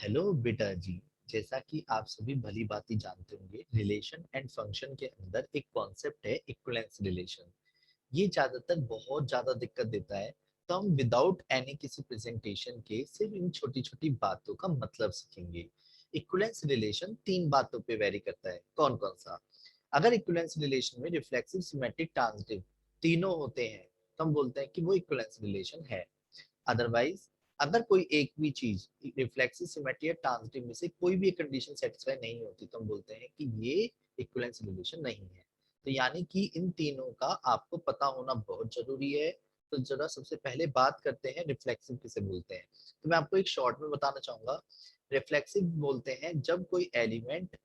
Hello बेटा जी। जैसा कि आप सभी भली भांति जानते होंगे, रिलेशन एंड फंक्शन के अंदर एक कॉन्सेप्ट है इक्विवेलेंस रिलेशन। ये ज्यादातर बहुत ज्यादा दिक्कत देता है। तो हम विदाउट एनी किसी प्रेजेंटेशन के सिर्फ इन छोटी छोटी बातों का मतलब सीखेंगे। इक्विवेलेंस रिलेशन तीन बातों पे वेरी करता है। कौन कौन सा? अगर इक्विवेलेंस रिलेशन में रिफ्लेक्सिव, सिमेट्रिक, ट्रांजिटिव तीनों होते हैं तो हम बोलते हैं कि वो इक्विवेलेंस रिलेशन है। अदरवाइज अगर कोई एक भी चीज रिफ्लेक्सिव, सिमेट्री या ट्रांजिटिव में से कोई भी एक कंडीशन सेटिस्फाई नहीं होती तो हम बोलते हैं कि ये इक्विवेलेंस रिलेशन नहीं है। तो यानी कि इन तीनों का आपको पता होना बहुत जरूरी है। तो जरा सबसे पहले बात करते हैं रिफ्लेक्सिव किसे बोलते हैं। तो मैं आपको एक शॉर्ट में बताना चाहूंगा। रिफ्लेक्सिव बोलते हैं जब कोई एलिमेंट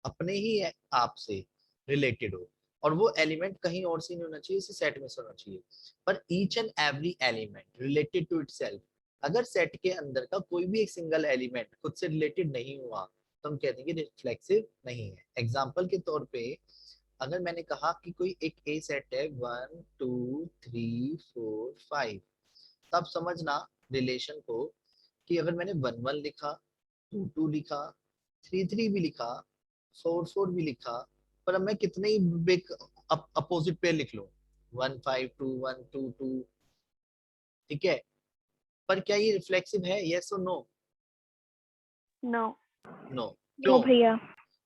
अपने ही आप से रिलेटेड हो, और वो एलिमेंट कहीं और से नहीं होना चाहिए, इसी सेट में से होना चाहिए, पर each and every element related to itself. अगर सेट के अंदर का कोई भी एक सिंगल एलिमेंट खुद से रिलेटेड नहीं हुआ तो हम कहते हैं कि रिफ्लेक्सिव नहीं है। एग्जाम्पल के तौर पे अगर मैंने कहा कि कोई एक ए सेट है 1 2 3 4 5, तब समझना रिलेशन को कि अगर मैंने 1 1 लिखा, 2 2 लिखा, 3 3 भी लिखा, 4 4 भी लिखा, पर अब मैं कितने ही अपोजिट पेयर लिख लूं, 1 5 2 1 2 2, ठीक है, पर क्या ये रिफ्लेक्सिव है? यस और नो? नो। नो। नो क्यों? भैया।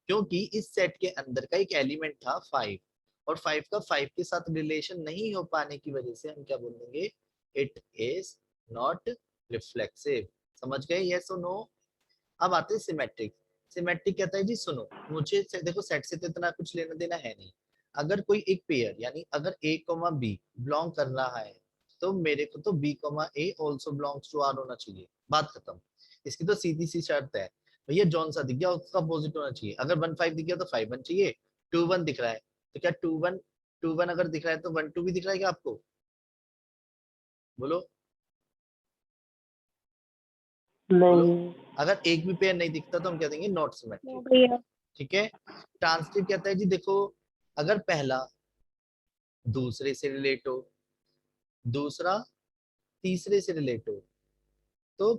क्योंकि इस सेट के अंदर का एक एलिमेंट था 5, और 5 का 5 के साथ रिलेशन नहीं हो पाने की वजह से हम क्या बोल देंगे? It is not reflexive. समझ गए? यस और नो? अब आते हैं सिमेट्रिक। सिमेट्रिक कहता है जी सुनो, मुझे देखो सेट से तो इतना कुछ लेना देना है नहीं। अगर कोई एक पेयर, यानी अगर ए कॉमा बी बिलोंग कर रहा है तो मेरे को तो B comma A also belongs to R होना चाहिए। बात खत्म। इसकी तो सीधी सी शर्त है। भैया जॉन सा दिख गया उसका अपोजिट होना चाहिए। अगर 1 5 दिख गया तो 5 1 चाहिए। 2 1 दिख रहा है तो क्या 2 1 अगर दिख रहा है तो 1 2 भी दिख रहा है क्या आपको? बोलो बोलो। नहीं। अगर एक भी पेयर नहीं दिखता तो हम कह देंगे नॉट नो सिमेट्रिक। भैया। ठीक है। ट्रांसिटिव कहता है जी देखो, अगर पहला दूसरे से रिलेट हो, दूसरा तीसरे से रिलेट हो, तो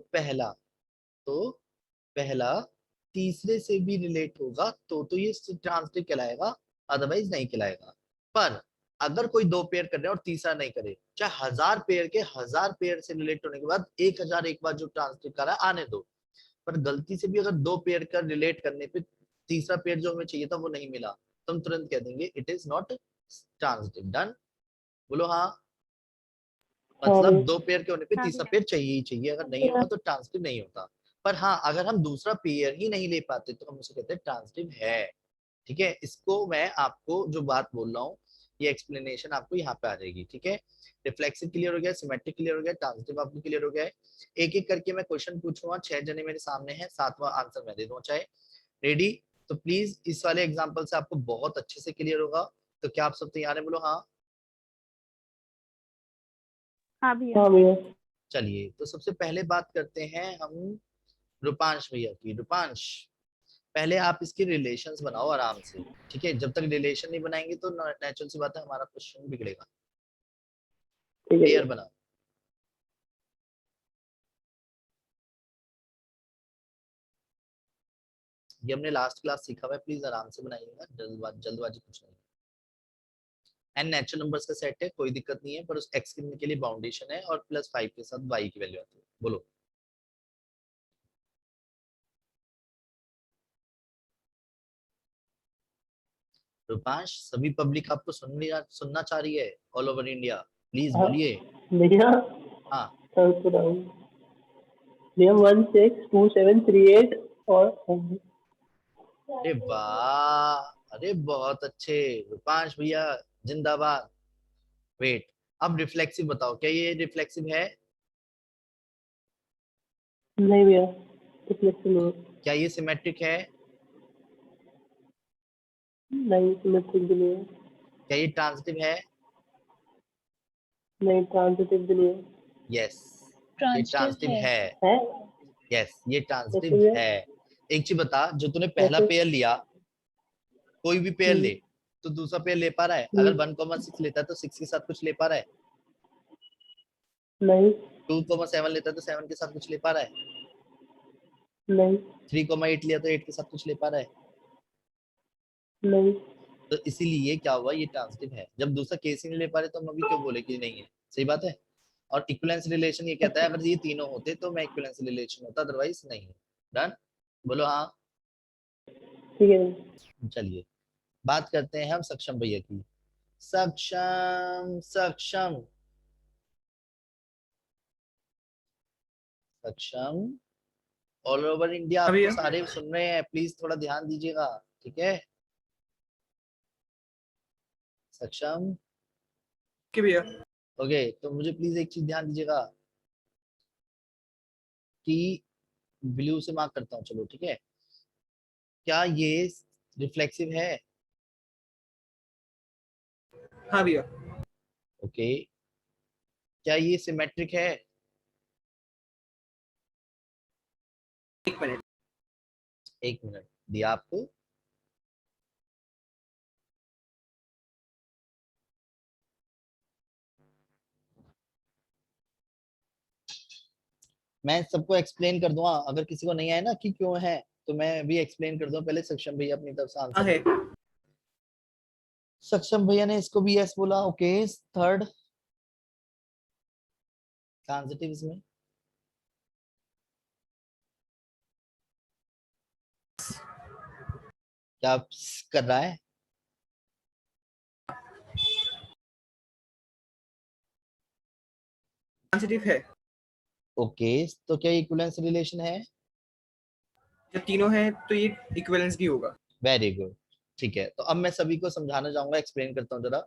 तो पहला तीसरे से भी रिलेट होगा तो ये ट्रांसिटिव कहलाएगा, अदरवाइज नहीं कहलाएगा। पर अगर कोई दो पेयर कर रहे हैं और तीसरा नहीं करे, चाहे 1000 पेयर के 1000 पेयर से रिलेट होने के बाद 1000 एक बार जो ट्रांसिटिव कर रहा है आने दो, पर गलती से भी अगर दो पेयर का रिलेट करने पे तीसरा पेयर जो हमें चाहिए था वो नहीं मिला तो हम तुरंत कह देंगे it is not transitive. Done? बोलो हाँ। हाँ मतलब भैया। दो पेयर के होने पे हाँ तीसरा भैया। पेयर चाहिए ही चाहिए, अगर नहीं भैया। होगा तो ट्रांसिटिव नहीं होता। पर हाँ, अगर हम दूसरा पेयर ही नहीं ले पाते तो हम उसे कहते हैं ट्रांसिटिव है। ठीक है। इसको मैं आपको जो बात बोल रहा हूँ, ये एक्सप्लेनेशन आपको यहाँ पे आ जाएगी। ठीक है। रिफ्लेक्सिव क्लियर हो गया, सिमेट्रिक क्लियर हो गया, ट्रांजिटिव आपको क्लियर हो गया है। एक एक करके मैं क्वेश्चन पूछूंगा, 6 जने मेरे सामने हैं, 7वां आंसर मैं दे दूंगा चाहे। रेडी? तो प्लीज इस वाले एग्जाम्पल से आपको बहुत अच्छे से क्लियर होगा। तो क्या आप सब तैयार है? बोलो हाँ। हाँ भैया। हाँ भैया। चलिए तो सबसे पहले बात करते हैं हम रूपांश भैया की। रूपांश, पहले आप इसके रिलेशंस बनाओ आराम से। ठीक है। जब तक रिलेशन नहीं बनाएंगे तो नेचुरल सी बात है हमारा क्वेश्चन बिगड़ेगा। ठीक है पेयर भैया। बनाओ। ये हमने लास्ट क्लास सीखा हुआ है, प्लीज आराम से बनाइएगा, जल्दबाजी कुछ नहीं। एन नेचुरल नंबर्स का सेट है, कोई दिक्कत नहीं है, पर उस एक्स के लिए बाउंडेशन है और +5 के साथ वाई की वैल्यू आती है। बोलो। रूपांश, सभी पब्लिक आपको सुनना चाह रही है, ऑल ओवर इंडिया। प्लीज हाँ बोलिए। भैया। हाँ। भैया 162738 और अरे वाह, अरे बहुत अच्छे रूपांश भैया, जिंदाबाद। वेट, अब रिफ्लेक्सिव बताओ, क्या ये रिफ्लेक्सिव है? नहीं भैया, रिफ्लेक्शन नहीं। क्या ये सिमेट्रिक है? नहीं, सिमेट्रिक भी नहीं है। क्या ये ट्रांजिटिव है? नहीं, ट्रांजिटिव भी नहीं है। यस, ये ट्रांजिटिव ट्रांजिटिव है। है। है? यस, ये कैसे ट्रांजिटिव भैया? है। एक चीज बता, जो तूने पहला कैसे? पेयर लिया, कोई भी पेयर ले, हम्म। तो दूसरा पेयर ले पा रहा है? अगर 1,6 लेता है तो 6 के साथ कुछ ले पा रहा है? नहीं। 2,7 लेता है तो 7 के साथ कुछ ले पा रहा है? नहीं 3,8 लिया तो 8 के साथ कुछ ले पा रहा है? नहीं तो इसीलिए क्या हुआ, ये ट्रांजिटिव है। जब दूसरा केस ही नहीं ले पा रहे तो हम अभी क्यों बोले कि नहीं है? सही बात है। और इक्विवेलेंस रिलेशन ये कहता है अगर ये तीनों होते तो मैं इक्विवेलेंस रिलेशन होता, अदरवाइज नहीं। डन? बोलो हाँ। ठीक है। चलिए बात करते हैं हम सक्षम भैया की। सक्षम सक्षम सक्षम ऑल ओवर इंडिया हाँ आपको भैया। सारे सुन रहे हैं, प्लीज थोड़ा ध्यान दीजिएगा, ठीक है? सक्षम ओके भैया। ओके, तो मुझे प्लीज एक चीज ध्यान दीजिएगा कि ब्लू से मार्क करता हूँ, चलो ठीक है। क्या ये रिफ्लेक्सिव है? हाँ भैया। ओके। क्या ये सिमेट्रिक है? 1 मिनट। 1 मिनट दिया आपको। मैं सबको एक्सप्लेन कर दूंगा, अगर किसी को नहीं आया ना कि क्यों है, तो मैं भी एक्सप्लेन कर दूं। पहले सक्षम भैया अपनी तरफ से हाँ आंसर है। दे। सक्षम भैया ने इसको भी यस बोला। ओके, थर्ड ट्रांजिटिव इसमें क्या कर रहा है? ट्रांजिटिव है। ओके, तो क्या इक्विवेलेंस रिलेशन है? जब तीनों हैं तो ये इक्विवेलेंस भी होगा। वेरी गुड, ठीक है। तो अब मैं सभी को समझाना चाहूंगा, एक्सप्लेन करता हूँ जरा।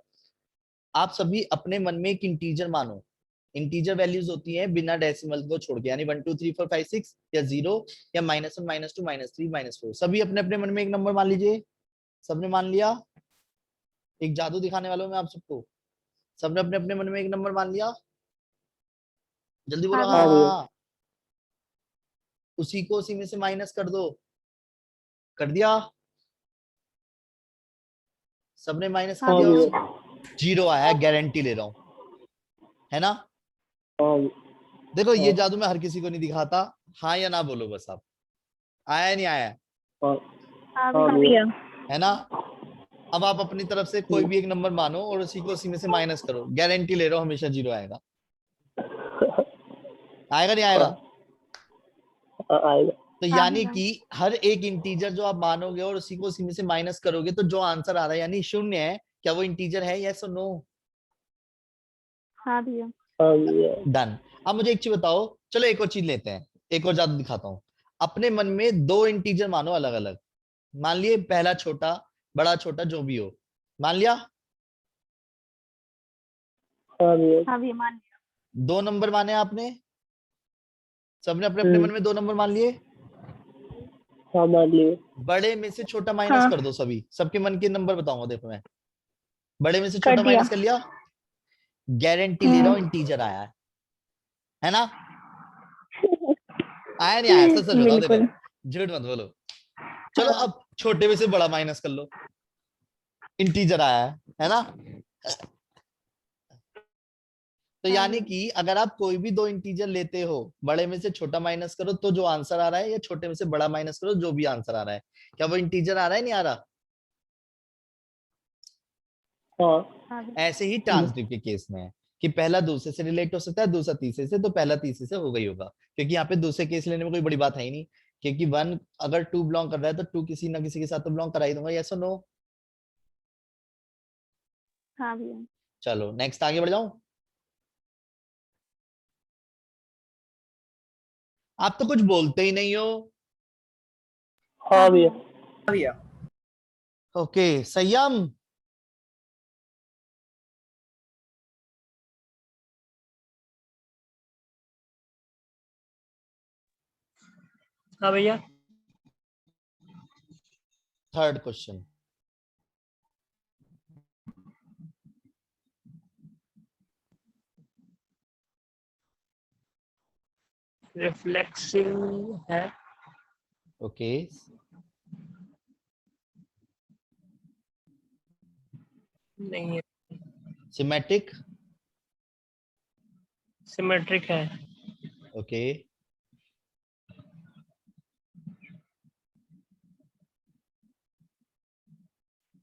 आप सभी अपने मन में एक इंटीजर मानो। इंटीजर वैल्यूज होती है बिना डेसिमल को छोड़ के, यानी 1 2 3 4 5 6 या 0 या -1 -2 -3 -4। सभी अपने अपने मन में एक नंबर मान लीजिए। सबने मान लिया? एक जादू दिखाने वाला हूं मैं आप सबको। सबने अपने अपने मन में एक नंबर मान लिया? जल्दी बोलो हाँ हाँ हाँ भैया। हाँ भैया। हाँ। उसी को उसी में से माइनस कर दो। कर दिया? सबने माइनस कर हाँ हाँ दिया भैया। उसको? भैया। 0 आया, गारंटी ले रहा हूं, है ना? हाँ देखो ये हाँ जादू मैं हर किसी को नहीं दिखाता। हाँ या ना बोलो बस आप। आया नहीं आया? हाँ हाँ हाँ भैया। भैया। है ना? अब आप अपनी तरफ से कोई भी एक नंबर मानो और उसी को उसी में से माइनस करो, गारंटी ले रहा हूं हमेशा 0 आएगा। आएगा नहीं आएगा? आएगा। तो हाँ यानी भैया। कि हर एक इंटीजर जो आप मानोगे और उसी को उसी में से माइनस करोगे तो जो आंसर आ रहा है यानी 0 है, क्या वो इंटीजर है? यस और नो? हाँ भैया। हाँ भैया। डन। अब मुझे एक चीज बताओ, चलो एक और चीज लेते हैं, एक और जादू दिखाता हूँ। अपने मन में दो इंटीजर मानो अलग अलग। मान लिए पहला छोटा, बड़ा छोटा जो भी हो, मान लिया? हाँ भैया। हाँ भैया मान लिया। 2 नंबर माने आपने? सबने अपने अपने मन में 2 नंबर मान लिए? हाँ मान लिए। बड़े में से छोटा माइनस हाँ कर दो सभी, सबके मन के नंबर बताऊंगा, देखो मैं। बड़े में से कर छोटा दिया। माइनस कर लिया? गारंटी ले रहा हूं इंटीजर आया है ना? आया नहीं आया? सच सच बताओ, देखो बिल्कुल। झूठ मत बोलो। चलो अब छोटे में से बड़ा माइनस कर लो, इंटीजर आया है ना? तो हाँ यानी भैया। कि अगर आप कोई भी दो इंटीजर लेते हो, बड़े में से छोटा माइनस करो तो जो आंसर आ रहा है, या छोटे में से बड़ा माइनस करो जो भी आंसर आ रहा है, क्या वो इंटीजर आ रहा है नहीं आ रहा? हाँ हाँ भैया। ऐसे ही ट्रांजिटिव के केस में है कि पहला दूसरे से रिलेट हो सकता है, दूसरा तीसरे से, तो पहला तीसरे से हो गई होगा, क्योंकि यहाँ पे दूसरे केस लेने में कोई बड़ी बात है ही नहीं। क्योंकि 1 अगर 2 बिलोंग कर रहा है तो 2 किसी ना किसी के साथ तो बिलोंग करा ही दूंगा। यस और नो? हाँ भैया। चलो नेक्स्ट आगे बढ़ जाऊं। आप तो कुछ बोलते ही नहीं हो। हाँ हाँ भैया। भैया। हाँ भैया। ओके, संयम। हाँ भैया। Third question. रिफ्लेक्सिव है। ओके, नहीं है। सिमेट्रिक। सिमेट्रिक है। ओके,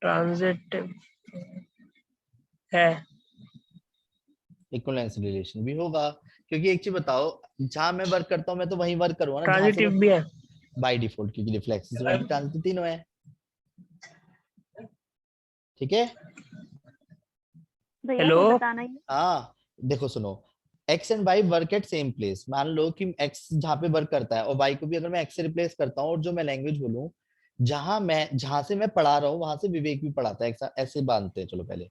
ट्रांजिटिव है। इक्विवेलेंस रिलेशन भी होगा, क्योंकि एक चीज बताओ, जहां मैं वर्क करता हूँ मैं तो वहीं वर्क करूंगा ना जहां से ट्रांजिटिव भी है। बाय डिफॉल्ट, क्योंकि रिफ्लेक्सिव सिमेट्रिक ट्रांजिटिव तीनों है। ठीक है। भैया हेलो। फिर बताना ही। हाँ देखो सुनो, X and Y work at same place. मान लो कि एक्स जहाँ पे वर्क करता है और वाई को भी अगर मैं एक्स से रिप्लेस करता हूँ, और जो मैं लैंग्वेज बोलूँ, जहां से मैं पढ़ा रहा हूँ वहां से विवेक भी पढ़ाता है, ऐसे बांधते हैं। चलो पहले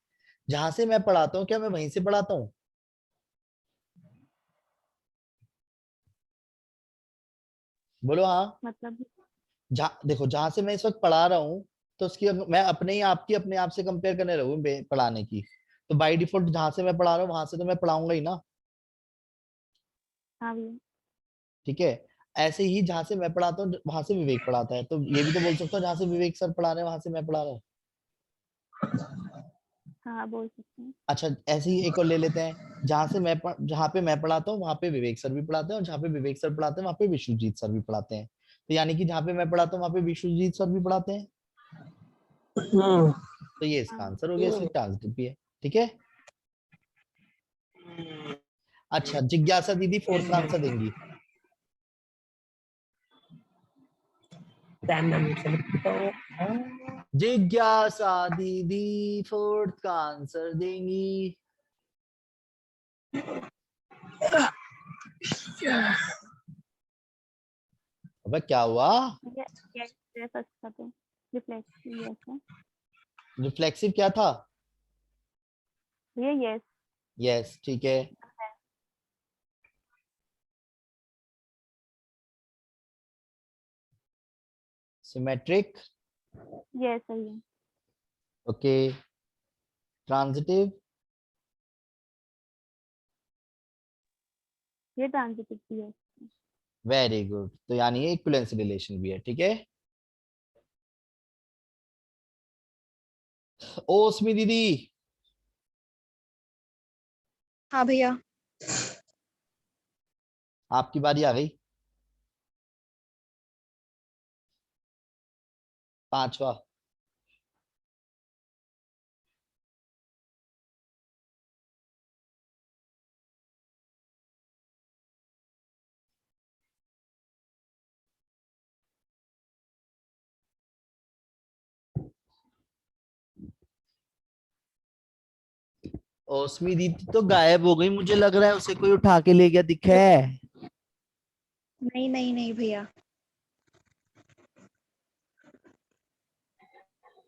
जहां से मैं पढ़ाता हूँ क्या मैं वहीं से पढ़ाता हूँ? बोलो हाँ। मतलब जहाँ देखो, जहां से मैं इस वक्त पढ़ा रहा हूँ, तो उसकी मैं अपने आप से कंपेयर करने रहूँ पढ़ाने की, तो बाय डिफॉल्ट जहां से मैं पढ़ा रहा हूँ वहां से तो मैं पढ़ाऊंगा ही ना। हाँ भैया। ठीक है। ऐसे ही जहां से मैं पढ़ाता हूँ वहां से विवेक पढ़ाता है, तो ये भी तो बोल सकता हूँ जहां से विवेक सर पढ़ा रहे हैं वहां से मैं पढ़ा रहा हूँ। हाँ बोल सकते हैं। अच्छा, ऐसे ही एक और ले लेते हैं, जहां पे मैं पढ़ाता हूँ वहां पे विवेक सर भी पढ़ाते हैं, और जहां पे विवेक सर पढ़ाते हैं वहां पे विश्वजीत सर भी पढ़ाते हैं। तो यानी कि जहां पे मैं पढ़ाता हूँ वहां पे विश्वजीत सर भी पढ़ाते हैं। हम्म। तो ये इसका आंसर हो गया, इसलिए ट्रांजिटिव भी है। ठीक है। अच्छा, जिज्ञासा दीदी फोर्थ का आंसर देंगी। जिज्ञासा दीदी फोर्थ का आंसर देंगी। अबे क्या हुआ? भैया यस है फर्स्ट का तो रिफ्लेक्सिव यस है। रिफ्लेक्सिव क्या था? भैया यस यस, ठीक है। सिमेट्रिक, यस सही है। ओके। ट्रांजिटिव, ये ट्रांजिटिव भी है। Very good. तो यानी ये इक्विवेलेंस रिलेशन भी है। ठीक है। ओस्मी दीदी, हाँ भैया। आपकी बारी आ गई। पांचवा। ओस्मी दीदी तो गायब हो गई, मुझे लग रहा है उसे कोई उठा के ले गया दिखा है। नहीं नहीं नहीं भैया,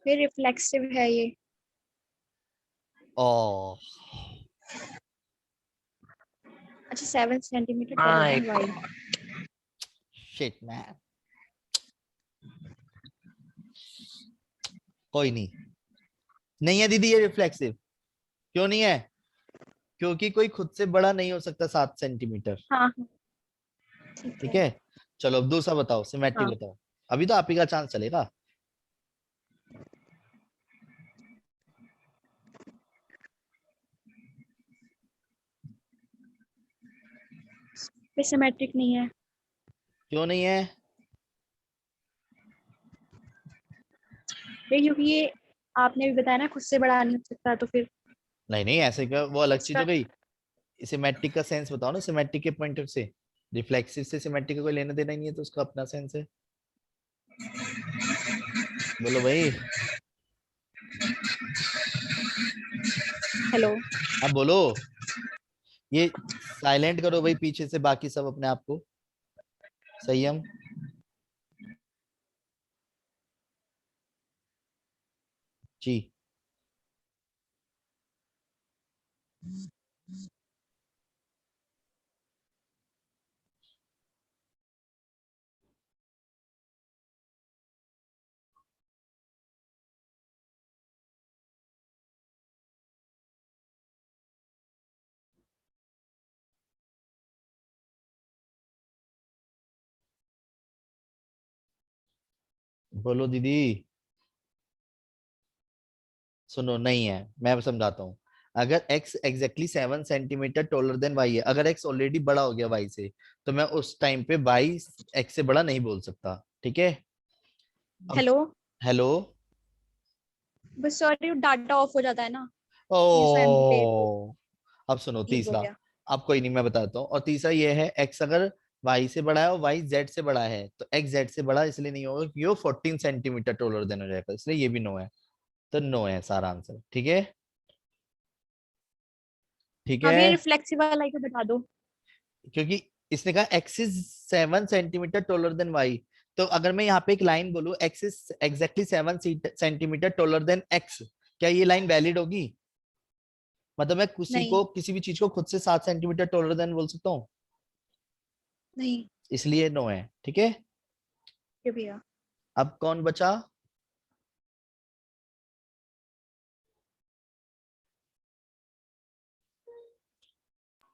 फिर रिफ्लेक्सिव है ये। ओ अच्छा 7 centimetre taller my than Y. Shit man, कोई नहीं। नहीं है दीदी ये रिफ्लेक्सिव। क्यों नहीं है? क्योंकि कोई खुद से बड़ा नहीं हो सकता 7 सेंटीमीटर। हाँ हाँ ठीक ठीक है। है। चलो अब दूसरा बताओ, सिमेट्रिक हाँ बताओ। अभी तो आप ही का चांस चलेगा। फिर सिमेट्रिक नहीं है। क्यों नहीं है? फिर क्योंकि ये आपने भी बताया ना खुद से बड़ा नहीं हो सकता, तो फिर नहीं नहीं, ऐसे क्या, वो अलग चीज इसका हो गई। सिमेट्रिक का सेंस बताओ ना, सिमेट्रिक के पॉइंट ऑफ से। रिफ्लेक्सिव से सिमेट्रिक का कोई लेना देना ही नहीं है, तो उसका अपना सेंस है। बोलो भाई। हेलो। हाँ बोलो। ये साइलेंट करो भाई पीछे से बाकी सब अपने आप को। संयम। जी। बोलो दीदी। सुनो, नहीं है, मैं समझाता हूँ। अगर x exactly 7 centimetre taller than y है, अगर x ऑलरेडी बड़ा हो गया y से, तो मैं उस टाइम पे y x से बड़ा नहीं बोल सकता। ठीक है। अब हेलो। हेलो। बस सॉरी डाटा ऑफ हो जाता है ना, इसलिए एम्प्टी ओ अब सुनो ठीक हो तीसरा। गया। अब कोई नहीं, मैं बताता हूँ। और तीसरा ये है, एक्स अगर वाई से बड़ा है और वाई जेड से बड़ा है, तो एक्स जेड से बड़ा इसलिए नहीं होगा क्योंकि वो 14 सेंटीमीटर टोलर देन हो जाएगा, इसलिए ये भी नो है। तो नो है सारा आंसर। ठीक है, ठीक अब ये है, रिफ्लेक्सिव वाला ही को बता दो। क्योंकि इसने कहा X is 7 centimetre taller than Y. तो अगर मैं यहाँ पे एक लाइन बोलूँ, X is exactly 7 centimetre taller than X, क्या ये लाइन वैलिड होगी? मतलब मैं किसी नहीं को, किसी भी चीज को खुद से 7 सेंटीमीटर टोलर देन बोल सकता हूँ? नहीं इसलिए नो है। ठीक है, ये भैया। अब कौन बचा?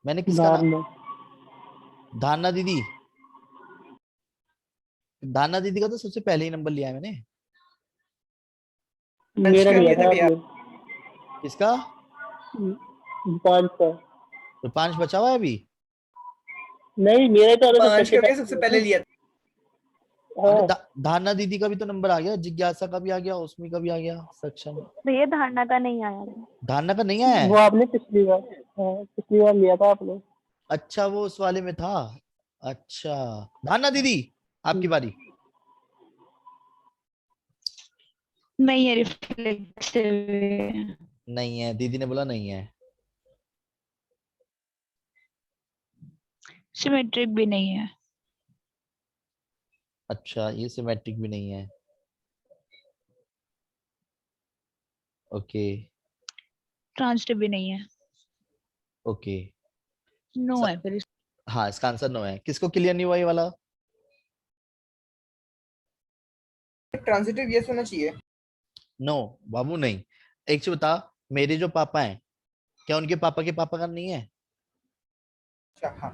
मैंने किसका नाम? धारणा। धारणा दीदी। धारणा दीदी का तो सबसे पहले ही नंबर लिया है मैंने। मेरा कर लिया लिए थे था भैया। आपने। किसका? 5 का। तो 5 बचा हुआ है अभी। नहीं मेरा तो अलग 5 सबसे का भैया पहले सबसे लिया पहले था। लिया था। अरे हाँ धारणा दीदी का भी तो नंबर आ गया, जिज्ञासा का भी आ गया, उसमी का भी आ गया, सक्षम। भैया धारणा का नहीं आया है। धारणा का नहीं आया वो है? आपने पिछली बार, हाँ पिछली बार लिया था आपने। अच्छा वो उस वाले में था। अच्छा, धारणा दीदी आपकी बारी। नहीं है, रिफ्लेक्सिव। नहीं है, दीदी ने बोला नहीं है। सिमेट्रिक भी नहीं है। अच्छा, ये सिमेट्रिक भी नहीं है। ओके, ट्रांजिटिव भी नहीं है। ओके। नो है फिर। हाँ, इसका आंसर नो है। किसको क्लियर नहीं हुआ ये वाला? ट्रांजिटिव यस होना चाहिए। नो बाबू नहीं। एक चीज बता, मेरे जो पापा हैं, क्या उनके पापा के पापा का नहीं है? अच्छा हाँ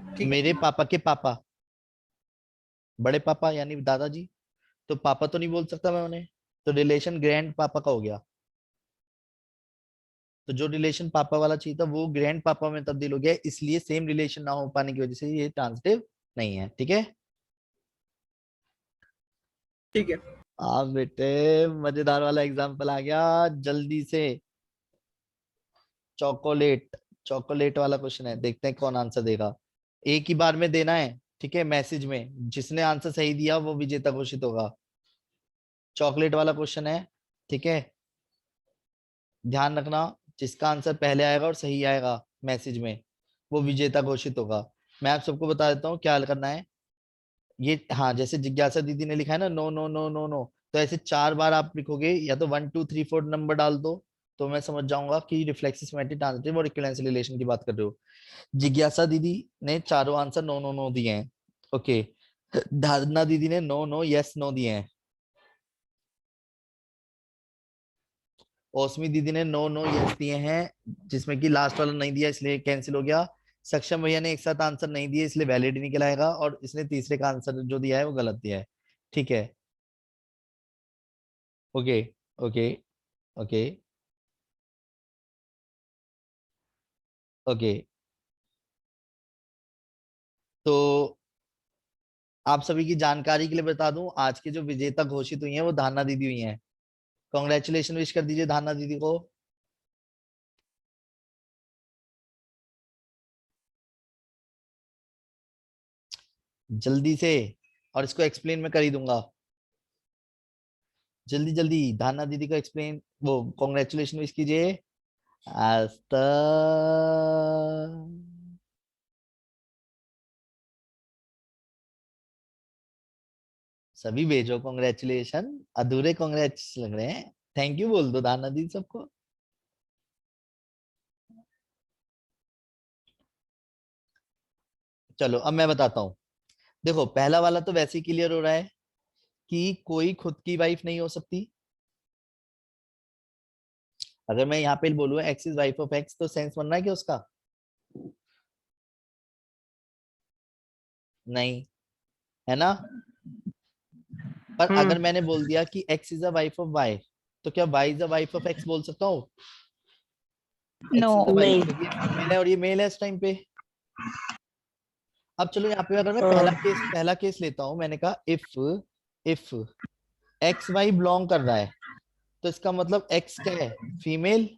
ठीक है। मेरे पापा के पापा, बड़े पापा यानी दादाजी, तो पापा तो नहीं बोल सकता मैं उन्हें। तो रिलेशन ग्रैंड पापा का हो गया। तो जो रिलेशन पापा वाला चाहिए था वो ग्रैंड पापा में तब्दील हो गया, इसलिए सेम रिलेशन ना हो पाने की वजह से ये ट्रांजिटिव नहीं है। ठीक है, ठीक है। आप बेटे मजेदार वाला एग्जांपल आ गया जल्दी से। चॉकोलेट, चॉकोलेट वाला क्वेश्चन है, देखते हैं कौन आंसर देगा। एक ही बार में देना है, ठीक है, मैसेज में। जिसने आंसर सही दिया वो विजेता घोषित होगा। चॉकलेट वाला क्वेश्चन है, ठीक है, ध्यान रखना। जिसका आंसर पहले आएगा और सही आएगा मैसेज में, वो विजेता घोषित होगा। मैं आप सबको बता देता हूँ क्या हल करना है। ये हाँ, जैसे जिज्ञासा दीदी ने लिखा है ना, no no no no no, तो ऐसे 4 बार आप लिखोगे, या तो 1 2 3 4 नंबर डाल दो, तो मैं समझ जाऊंगा कि रिफ्लेक्सिव, सिमेट्रिक, ट्रांजिटिव और इक्विवेलेंस रिलेशन की बात कर रहे हो। जिज्ञासा दीदी ने चारों आंसर नो नो नो दिए हैं। ओके, धारणा दीदी ने नो नो यस नो दिए हैं। ओस्मी दीदी ने नो नो यस दिए हैं, जिसमें कि लास्ट वाला नहीं दिया इसलिए कैंसिल हो गया। सक्षम भैया ने एक साथ आंसर नहीं दिए इसलिए वैलिड नहीं कहलाएगा, और इसने तीसरे का आंसर जो दिया है वो गलत दिया है। ठीक है, ओके, ओके, ओके, ओके। तो आप सभी की जानकारी के लिए बता दूं, आज की जो विजेता घोषित हुई है वो धारणा दीदी हुई हैं। कॉन्ग्रेचुलेशन विश कर दीजिए धारणा दीदी को। जल्दी से, और इसको एक्सप्लेन मैं कर ही दूंगा। जल्दी जल्दी धारणा दीदी को एक्सप्लेन, वो कॉन्ग्रेचुलेशन विश कीजिए। आस्था, सभी भेजो कॉन्ग्रेचुलेशन। अधूरे कॉन्ग्रेच लग रहे हैं। थैंक यू बोल दो धारणा दीदी सबको। चलो अब मैं बताता हूँ। देखो पहला वाला तो वैसे ही क्लियर हो रहा है कि कोई खुद की वाइफ नहीं हो सकती। अगर मैं यहाँ पे बोलूँ X is wife of x, तो सेंस बन रहा है क्या उसका? नहीं, है ना? पर अगर मैंने बोल दिया कि X is a wife of Y, तो क्या Y is a wife of X बोल सकता हूँ? No. X is a wife, नहीं। क्योंकि ये फीमेल है और ये मेल है इस टाइम पे। अब चलो यहाँ पे अगर मैं हाँ पहला केस लेता हूँ, मैंने कहा इफ एक्स वाई बिलोंग कर रहा है, तो इसका मतलब x क्या है, फीमेल,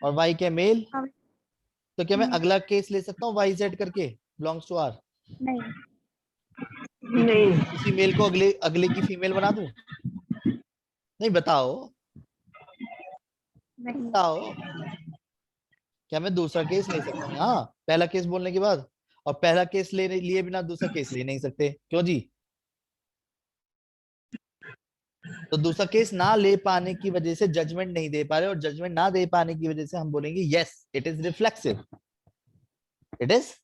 और y क्या, मेल। हाँ। तो क्या मैं हम्म, अगला केस ले सकता हूँ y z करके, बिलोंग्स टू r? नहीं नहीं उसी मेल को अगले अगले की फीमेल बना दूं? नहीं, बताओ नहीं बताओ, क्या मैं दूसरा केस ले सकता हूँ यहाँ पहला केस बोलने के बाद? और पहला केस ले लिए बिना दूसरा केस ले नहीं सकते, क्यों जी? तो दूसरा केस ना ले पाने की वजह से जजमेंट नहीं दे पा रहे, और जजमेंट ना दे पाने की वजह से हम बोलेंगे yes it is reflexive, it is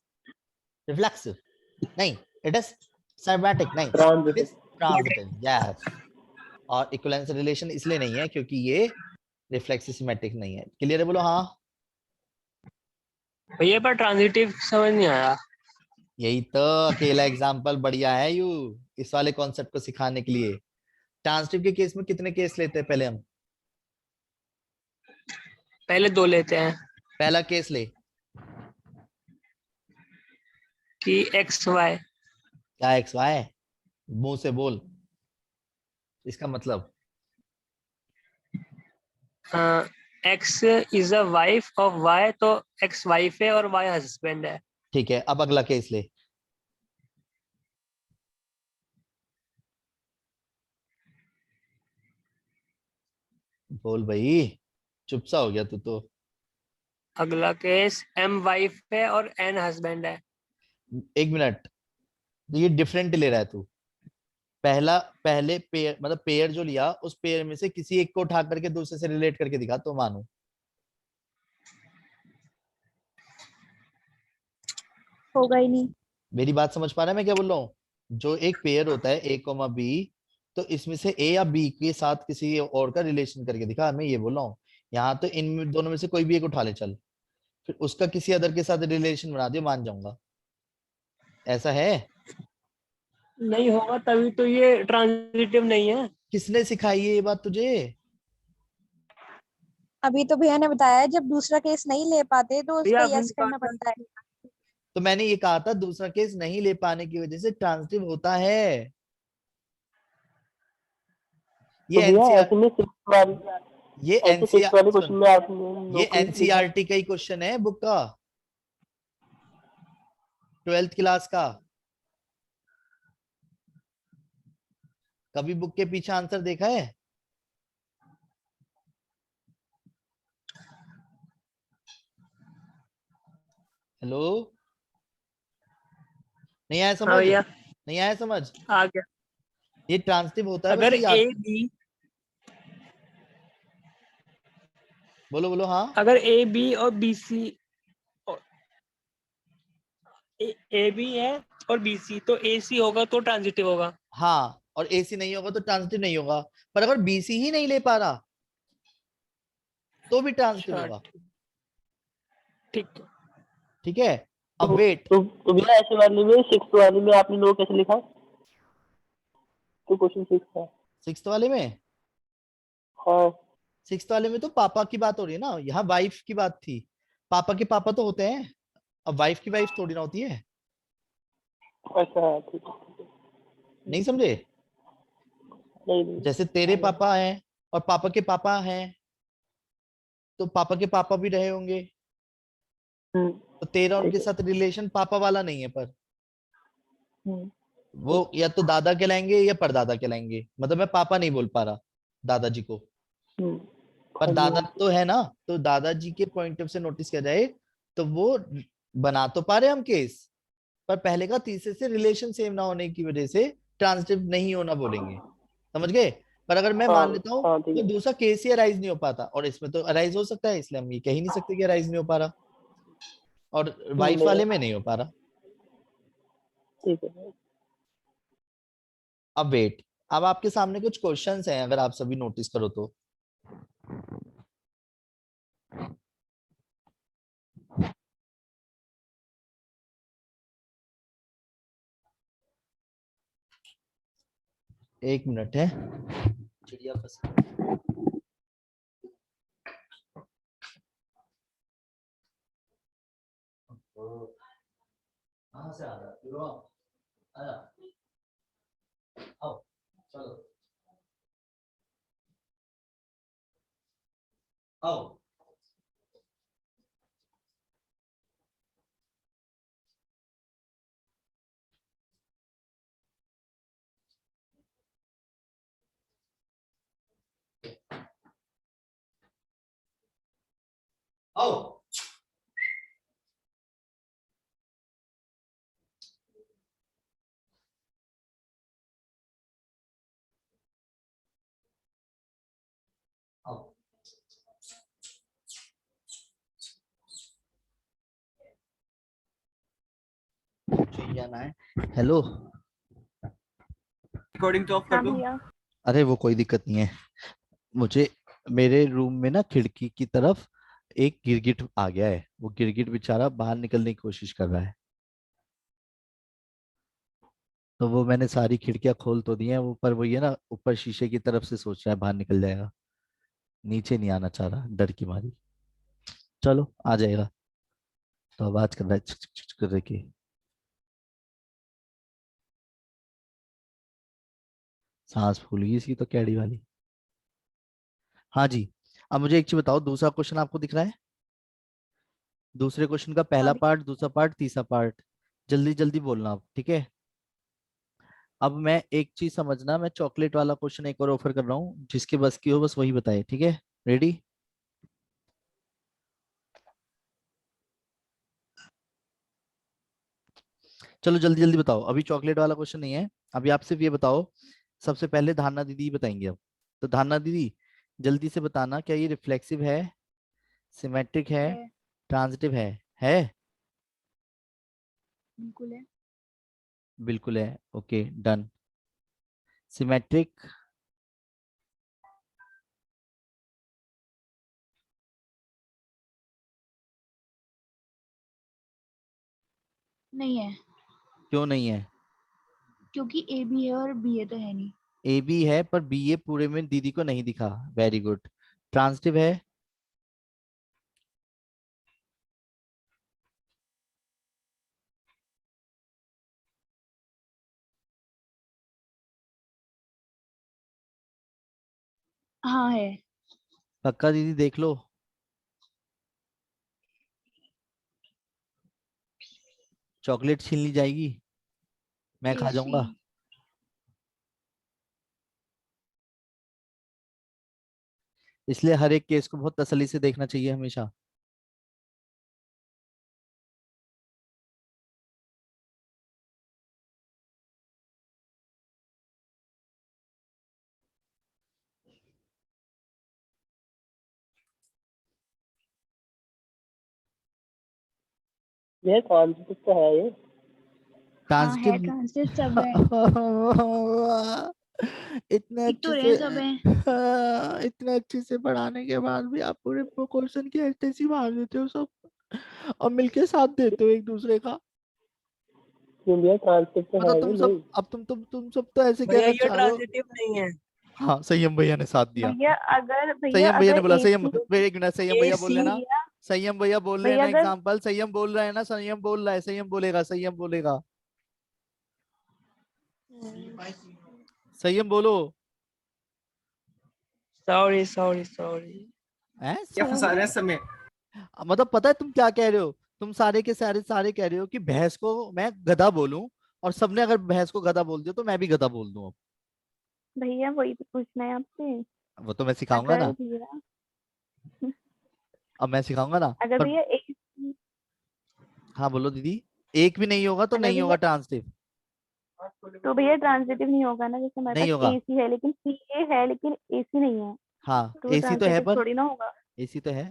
reflexive, नहीं इट इज साइमेटिक, नहीं it transitive. Is transitive, yes. और इक्विवेलेंस रिलेशन इसलिए नहीं है क्योंकि ये रिफ्लेक्सिव सिमेट्रिक नहीं है। क्लियर है, बोलो हाँ। भैया पर ट्रांजिटिव समझ नहीं आया। यही तो अकेला एग्जाम्पल बढ़िया है यू, इस वाले कॉन्सेप्ट को सिखाने के लिए। ट्रांजिटिव के केस में कितने केस लेते हैं पहले हम? पहले दो लेते हैं पहला केस ले, कि एक्स वाई क्या एक्स वाई, मुंह से बोल इसका मतलब। X is a wife of Y, तो एक्स वाइफ है और वाई हस्बैंड है। ठीक है, अब अगला केस ले। बोल भाई, चुप सा हो गया तू तो। अगला केस एम वाइफ है और एन हस्बैंड है। एक मिनट, तो ये डिफरेंट ले रहा है तू। पहला पहले पेयर मतलब पेयर जो लिया, उस पेयर में से किसी एक को उठा करके दूसरे से रिलेट करके दिखा तो मानू। होगा ही नहीं। मेरी बात समझ पा रहा है मैं क्या बोल रहा हूँ? जो एक पेयर होता है ए कोमा बी, तो इसमें से ए या बी के साथ किसी और का रिलेशन करके दिखा, मैं ये बोल रहा हूँ। यहाँ तो इन दोनों में से कोई भी एक उठा ले चल, फिर उसका किसी अदर के साथ रिलेशन बना दियो, मान जाऊंगा। ऐसा है? नहीं होगा तभी तो ये ट्रांजिटिव नहीं है। किसने सिखाई है ये बात तुझे? अभी तो भैया ने बताया जब दूसरा केस नहीं ले पाते तो उस भैया पे आपने यस कहा करना था। पड़ता है। तो मैंने ये कहा था दूसरा केस नहीं ले पाने की वजह से ट्रांजिटिव होता है। तो ये भैया एनसीआर ऐसे में सिक्स वाली ये ऐसे सिक्स एनसीआर वाले क्वेश्चन सुन, में आपने ये नौकरी लिखा। एनसीआरटी का ही क्वेश्चन है, बुक का, 12th क्लास का। कभी बुक के पीछे आंसर देखा है? हेलो, नहीं आया हाँ समझ? भैया नहीं आया समझ? आ गया। ये ट्रांजिटिव होता है, बस अगर ये ए याद। बी बोलो बोलो हाँ। अगर ए बी और बी सी ए बी है और बी सी, तो ए सी होगा तो ट्रांजिटिव होगा। हाँ, और एसी नहीं होगा तो ट्रांजिटिव नहीं होगा। पर अगर बीसी ही नहीं ले पा रहा तो भी ट्रांजिटिव अच्छा होगा। ठीक है। ठीक है, अब तो वेट। तो भैया ऐसे वाले में सिक्स वाले में आपने लोग कैसे लिखा? तो क्वेश्चन सिक्स था। सिक्स्थ वाले में, हाँ सिक्स्थ वाले में तो पापा की बात हो रही है ना, यहाँ वाइफ की बात थी। पापा के पापा तो होते हैं, अब वाइफ की वाइफ थोड़ी ना होती है। अच्छा ठीक है। नहीं समझे? नहीं नहीं जैसे तेरे आ गया। पापा हैं और पापा के पापा हैं, तो पापा के पापा भी रहे होंगे, तो तेरा ठीक उनके है। साथ रिलेशन पापा वाला नहीं है, पर हम्म, वो या तो दादा कहलाएंगे या परदादा कहलाएंगे। मतलब मैं पापा नहीं बोल पा रहा दादाजी को, हम्म, पर हाँ जी दादा हाँ जी। तो है ना। तो दादाजी के पॉइंट ऑफ से नोटिस किया जाए तो वो बना तो पा रहे हम केस, पर पहले का तीसरे से रिलेशन सेम ना होने की वजह से ट्रांजिटिव नहीं होना बोलेंगे। समझ गए? पर अगर मैं हाँ मान लेता हूँ हाँ ठीक तो है। दूसरा केस ही अराइज नहीं हो पाता, और इसमें तो अराइज हो सकता है, इसलिए हम ये कह ही नहीं सकते कि अराइज नहीं हो पा रहा, और वाइफ वाले भैया में नहीं हो पा रहा। ठीक है। अब वेट, अब आपके सामने कुछ क्वेश्चंस हैं, अगर आप सभी नोटिस करो तो। एक मिनट है, चिड़िया फंस कहाँ से आ रहा है? आया, आओ, चलो। आओ। आओ। आओ। मुझे जाना है। हेलो। रिकॉर्डिंग तो ऑफ कर हाँ दो। भैया। अरे वो कोई दिक्कत नहीं है। मुझे मेरे रूम में ना खिड़की की तरफ एक गिरगिट आ गया है। वो गिरगिट बेचारा बाहर निकलने की कोशिश कर रहा है। तो वो मैंने सारी खिड़कियां खोल तो दी हैं वो, पर वो ये ना ऊपर शीशे की तरफ से सोच रहा है बाहर निकल जाएगा। नीचे नहीं आना चाह रहा डर की मारी। चलो आ जाएगा। तो आवाज कर रहा है चिक चिक चिक कर रही की। सांस फूल गई इसकी तो कैडी वाली। हाँ जी। अब मुझे एक चीज बताओ, दूसरा क्वेश्चन आपको दिख रहा है? दूसरे क्वेश्चन का हाँ पहला भैया। पार्ट, दूसरा पार्ट, तीसरा पार्ट। जल्दी जल्दी बोलना आप, ठीक है? अब मैं एक चीज समझना, मैं चॉकलेट वाला क्वेश्चन एक और ऑफर कर रहा हूँ, जिसके बस की हो बस वही बताए, ठीक है? रेडी? चलो जल्दी जल्दी बताओ, अभी चॉकलेट वाला क्वेश्चन नहीं है। अभी आप सिर्फ ये बताओ, सबसे पहले धारणा दीदी ही बताएंगे अब। तो धारणा दीदी जल्दी से बताना, क्या ये रिफ्लेक्सिव है, सिमेट्रिक है, है, ट्रांजिटिव है? बिल्कुल है। बिल्कुल है। Okay done. सिमेट्रिक? नहीं है, क्यों नहीं है? क्योंकि ए भी है और बी ए तो है नहीं। ए बी है पर बी ए पूरे में दीदी को नहीं दिखा। Very good. ट्रांजिटिव है? हाँ है। पक्का दीदी देख लो। चॉकलेट छीन ली जाएगी, मैं खा टेस्टी। जाऊंगा। इसलिए हर एक केस को बहुत तसल्ली से देखना चाहिए हमेशा। ये कॉन्सेप्ट तो है ये। हाँ है, ट्रांजिटिव। ट्रांसलेट सब है। इतने दिख तो अच्छे रहे से हैं, सब है। इतने अच्छे से पढ़ाने के बाद भी आप पूरे क्वेश्चन की ऐसे ही मार देते हो सब, और मिलके साथ देते हो एक दूसरे का। क्यों भैया, ट्रांसलेट तो मतलब है तुम ये सब, नहीं। अब तुम सब तो ऐसे भैया कहना ये चाह रहे हो। ट्रांजिटिव नहीं है। हाँ संयम भैया ने साथ दिया। भैया संयम भैया ने अगर बोला, ए संयम सी वेट एक मिनट, संयम ए भैया बोल सी लेना। भैया संयम भैया बोल रहे हैं भैया ना, अगर एग्जाम्पल संयम बोल रहा है ना, संयम बोल रहा है, संयम बोलेगा, संयम बोलेगा। संयम बोलो। Sorry sorry sorry. है क्या फंसा रहे हैं सॉरी? समय? मतलब पता है तुम क्या कह रहे हो? तुम सारे के सारे सारे कह रहे हो कि भैंस को मैं गधा बोलूं, और सबने अगर भैंस को गधा बोल दिया तो मैं भी गधा बोल दूं अब। भैया वही तो पूछना है आपसे। वो तो मैं सिखाऊंगा अगर ना। भैया अब मैं सिखाऊंगा ना। अगर पर भैया ए हाँ बोलो दीदी। एक भी नहीं होगा तो अगर नहीं होगा भैया ट्रांसटिव। तो भैया ट्रांजिटिव नहीं होगा ना, जैसे हमारे नहीं पास होगा। ए सी है लेकिन सी ए है लेकिन ए सी नहीं है, हाँ तो वो एसी तो है, ट्रांजिटिव पर थोड़ी ना होगा। एसी तो है।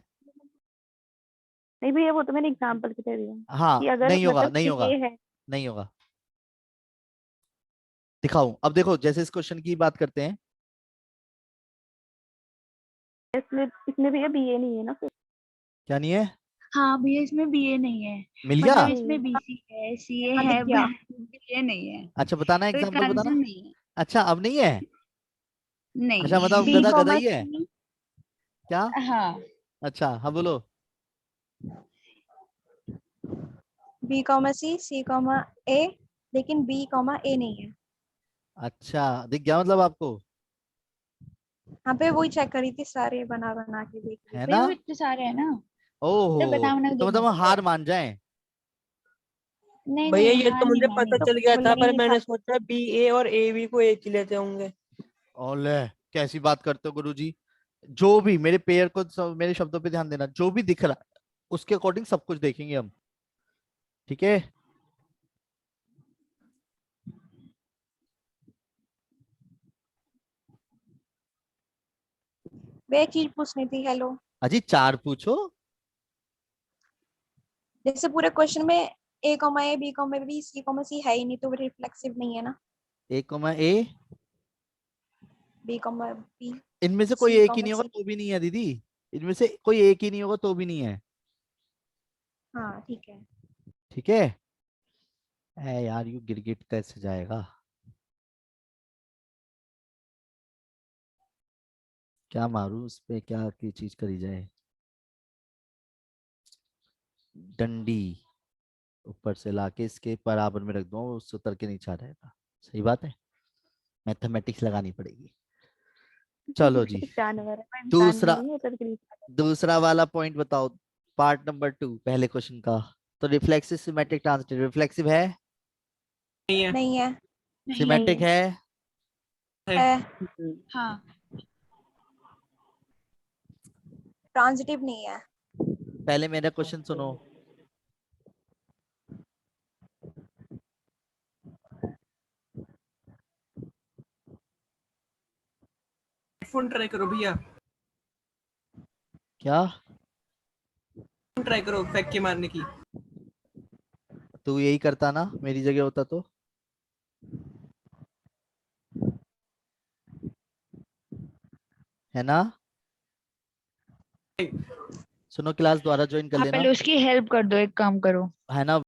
नहीं भैया वो तो मैंने एग्जाम्पल के दे रही हूँ कि हाँ अगर नहीं होगा, मतलब नहीं सी होगा, ए है। नहीं होगा। दिखाऊं? अब देखो जैसे इस क्वेश्चन की बात करते हैं। इसमें इसमें भैया बी ए नहीं है ना फिर। क्या नहीं है? हाँ भैया, इसमें बी ए नहीं है। मिल गया? मतलब नहीं इसमें बीसी है, सीए हाँ है, दिख गया। बी ए नहीं है। अच्छा बताना, तो ये एग्जाम्पल ट्रांजिशन बताना। नहीं है। अच्छा अब नहीं है? अच्छा नहीं। मतलब बी गधा गधा कॉमा ही है सी क्या? हाँ। अच्छा हाँ बोलो। बी कॉमा सी कॉमा ए, लेकिन बी कॉमा ए नहीं है। अच्छा दिख गया मतलब आपको? यहाँ पे वही चेक करी थी, सारे बना बना के देख रही है थी। ना? वो इतने सारे हैं ना। ओहो, बना बना के तो मतलब देखना हम पड़ता हार है। मान जाएं? नहीं भैया नहीं ये हार तो नहीं मुझे पता मानेंगे। चल गया था, वही पर मैंने था। सोचा बी ए और ए बी को एक ही लेते होंगे। ओले, कैसी बात करते हो गुरुजी? जो भी मेरे पेयर को मेरे शब्दों पे ध्यान देना, जो भी दिख रहा है उसके अकॉर्डिंग सब कुछ देखेंगे हम, ठीक है? वे चीज पूछनी थी। हेलो, अजी 4 पूछो। जैसे पूरे क्वेश्चन में A comma A B comma B C comma C है ही नहीं, तो वो रिफ्लेक्सिव नहीं है ना। A comma A, B comma B इनमें से कोई सी एक ही कॉमा नहीं होगा सी। तो भी नहीं है दीदी। इनमें से कोई एक ही नहीं होगा तो भी नहीं है, हाँ ठीक है। ठीक है? ए यार, यू गिरगिट कैसे जाएगा? क्या मारूं उस पे, क्या की चीज करी जाए? डंडी ऊपर से लाके इसके बराबर में रख दूं, वो उससे उतर के नीचे आ जाएगा। सही बात है, मैथमेटिक्स लगानी पड़ेगी। चलो जी, जानवर है, कोई इंसान दूसरा थोड़ी है उतर के नीचे आ जाए। दूसरा वाला पॉइंट बताओ। पार्ट नंबर 2 पहले क्वेश्चन का। तो रिफ्लेक्सिव सिमेट्रिक ट्रांजिटिव, रिफ्लेक्सिव है? नहीं है। नहीं है। नहीं सिमेट्रिक है? है। हाँ ट्रांजिटिव नहीं है। पहले मेरा क्वेश्चन सुनो। फोन ट्राई करो भैया, क्या? ट्राई करो फेंक के मारने की। तू यही करता ना मेरी जगह होता तो? है ना? सुनो, क्लास दोबारा ज्वाइन कर आप लेना, पहले उसकी हेल्प कर दो, एक काम करो। है ना?